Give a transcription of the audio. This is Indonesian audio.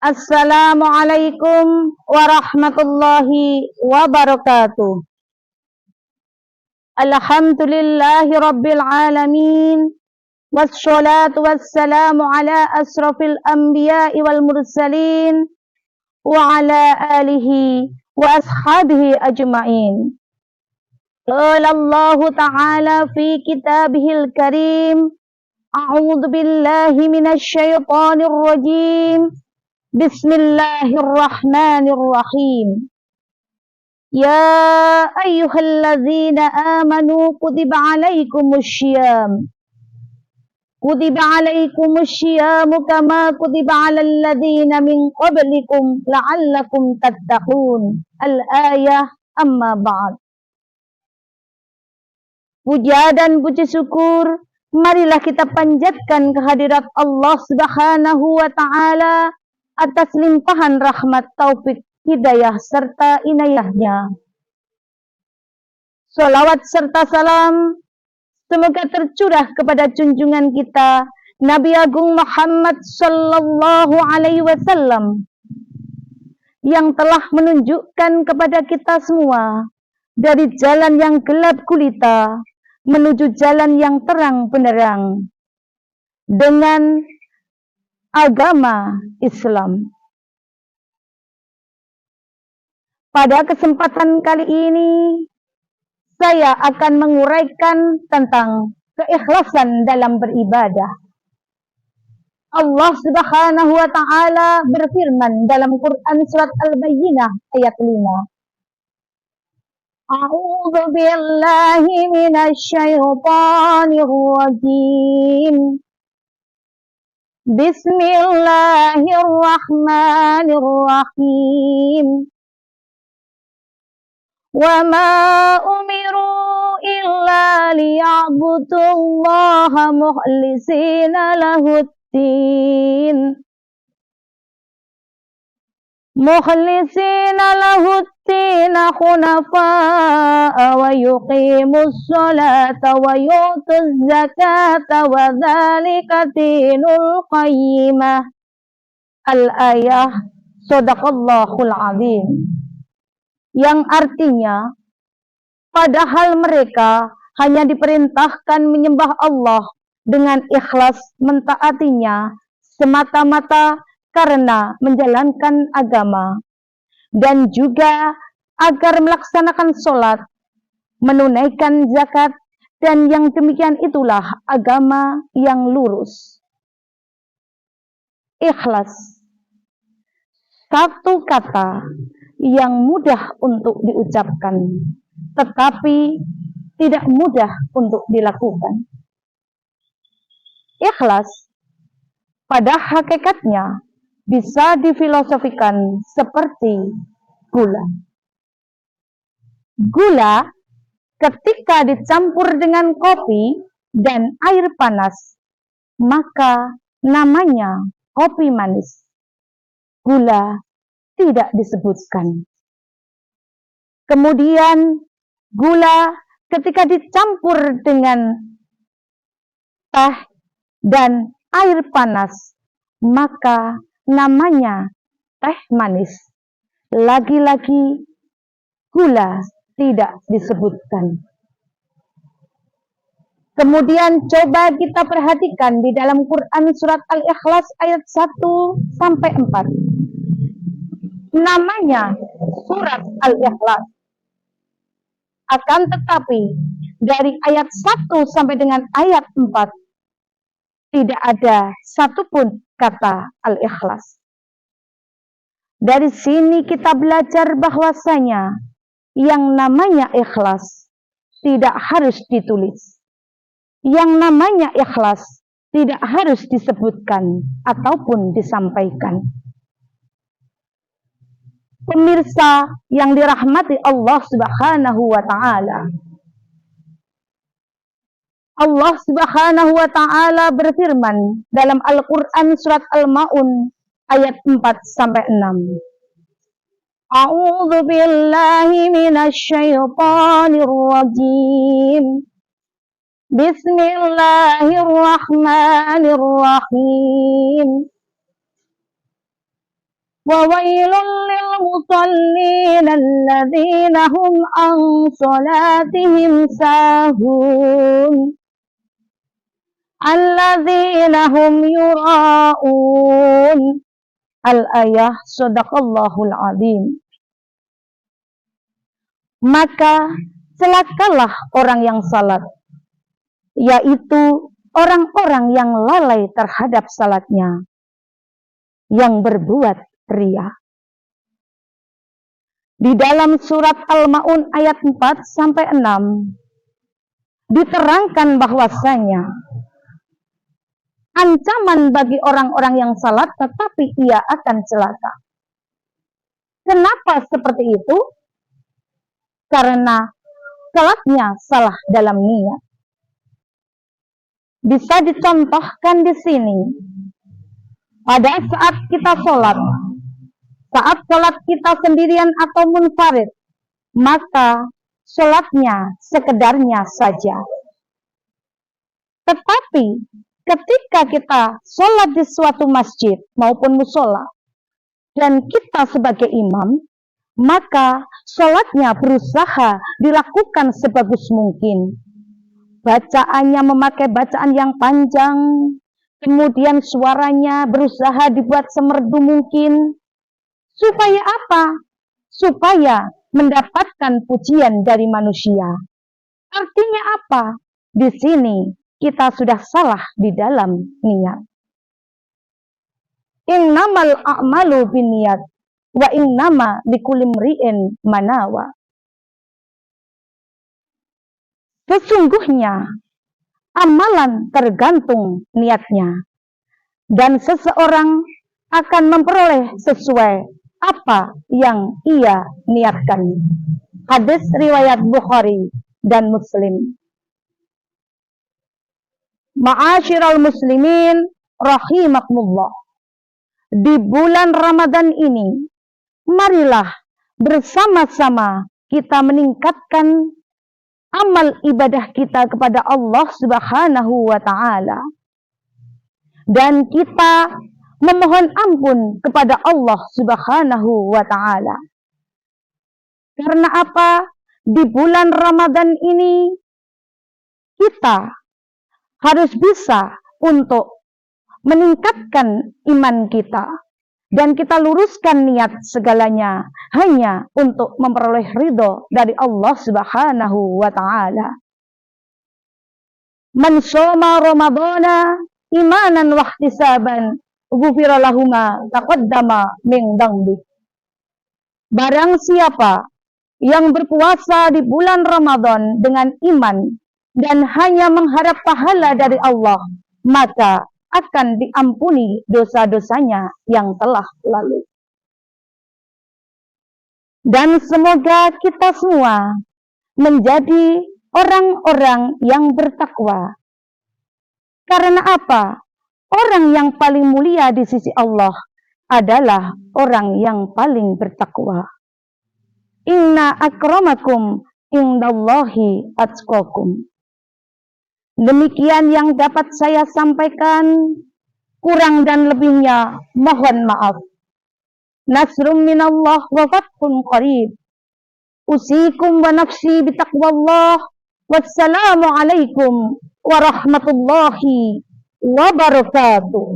Assalamualaikum warahmatullahi wabarakatuh. Alhamdulillahi rabbil alamin. Wassalatu wassalamu ala asrafil anbiya'i wal mursalin wa ala alihi wa ashabihi ajma'in. Qala Allah ta'ala fi kitabihil karim. A'udzu billahi minasy syaithanir rajim. Bismillahirrahmanirrahim. Ya ayyuhalladzina amanu kutiba alaikumussyiyam. Kutiba alaikumussyiyam kama kutiba alal ladzina min qablikum la'allakum tattaqun. Al-ayah amma ba'd. Puja dan puji syukur marilah kita panjatkan kehadirat Allah Subhanahu wa taala atas limpahan rahmat, taufik, hidayah serta inayahnya. Salawat serta salam semoga tercurah kepada junjungan kita Nabi Agung Muhammad sallallahu alaihi wasallam yang telah menunjukkan kepada kita semua dari jalan yang gelap gulita menuju jalan yang terang benderang dengan agama Islam. Pada kesempatan kali ini saya akan menguraikan tentang keikhlasan dalam beribadah. Allah Subhanahu wa taala berfirman dalam Quran surat Al-Bayyinah ayat 5. A'udzu billahi minasy syaithanir rajim. Bismillahirrahmanirrahim. Wa ma umiru illa liya'budullaha mukhlishina lahuddin. Mukhlishina lahuddin hunafa'a wa yuqimus sholata wa yutuz zakata wa dzalika dinul qayyimah. Al-ayah. Shadaqallahul azim. Yang artinya, padahal mereka hanya diperintahkan menyembah Allah dengan ikhlas mentaatinya semata-mata karena menjalankan agama, dan juga agar melaksanakan sholat, menunaikan zakat, dan yang demikian itulah agama yang lurus. Ikhlas, satu kata yang mudah untuk diucapkan, tetapi tidak mudah untuk dilakukan. Ikhlas pada hakikatnya bisa difilosofikan seperti gula. Gula ketika dicampur dengan kopi dan air panas, maka namanya kopi manis. Gula tidak disebutkan. Kemudian gula ketika dicampur dengan teh dan air panas, maka namanya teh manis. Lagi-lagi gula tidak disebutkan. Kemudian coba kita perhatikan di dalam Quran surat Al-Ikhlas ayat 1-4. Namanya surat Al-Ikhlas. Akan tetapi dari ayat 1 sampai dengan ayat 4 tidak ada satupun kata Al-Ikhlas. Dari sini kita belajar bahwasanya yang namanya ikhlas tidak harus ditulis. Yang namanya ikhlas tidak harus disebutkan ataupun disampaikan. Pemirsa yang dirahmati Allah Subhanahu wa taala. Allah Subhanahu wa taala berfirman dalam Al-Qur'an surat Al-Maun ayat 4-6. A'udzu billahi minasy syaithanir rajim. Bismillahirrahmanirrahim. وويل للمصلين الذين هم عن صلاتهم ساهون الذين هم يراءون. Al-ayah. Shadaqallahul azim. Maka celakalah orang yang salat, yaitu orang-orang yang lalai terhadap salatnya, yang berbuat ria. Di dalam surat Al-Ma'un ayat 4-6 diterangkan bahwasanya ancaman bagi orang-orang yang salat tetapi ia akan celaka. Kenapa seperti itu? Karena salatnya salah dalam niat. Bisa dicontohkan di sini. Pada saat kita sholat, saat sholat kita sendirian atau munfarid, maka sholatnya sekedarnya saja. Tetapi ketika kita sholat di suatu masjid maupun musola, dan kita sebagai imam, maka sholatnya berusaha dilakukan sebagus mungkin. Bacaannya memakai bacaan yang panjang, kemudian suaranya berusaha dibuat semerdu mungkin. Supaya apa? Supaya mendapatkan pujian dari manusia. Artinya apa? Di sini kita sudah salah di dalam niat. Innamal a'malu binniyat wa innama likulli imri'in manawa. Sesungguhnya amalan tergantung niatnya, dan seseorang akan memperoleh sesuai apa yang ia niatkan. Hadis riwayat Bukhari dan Muslim. Ma'asyiral muslimin rahimakumullah. Di bulan Ramadan ini, marilah bersama-sama kita meningkatkan amal ibadah kita kepada Allah Subhanahu wa ta'ala. Dan kita memohon ampun kepada Allah Subhanahu wa ta'ala. Karena apa? Di bulan Ramadan ini, kita harus bisa untuk meningkatkan iman kita. Dan kita luruskan niat segalanya hanya untuk memperoleh ridho dari Allah Subhanahu wa ta'ala. Man shoma Ramadana imanan wa ihtisaban ghufira lahu ma taqaddama min dhanbi. Barang siapa yang berpuasa di bulan Ramadan dengan iman dan hanya mengharap pahala dari Allah, maka akan diampuni dosa-dosanya yang telah lalu. Dan semoga kita semua menjadi orang-orang yang bertakwa. Karena apa? Orang yang paling mulia di sisi Allah adalah orang yang paling bertakwa. Inna akramakum indallahi atqakum. Demikian yang dapat saya sampaikan, kurang dan lebihnya mohon maaf. Nasrum minallah wa fathun qarib. Usikum wa nafsi bitaqwallah. Wassalamu alaikum warahmatullahi wabarakatuh.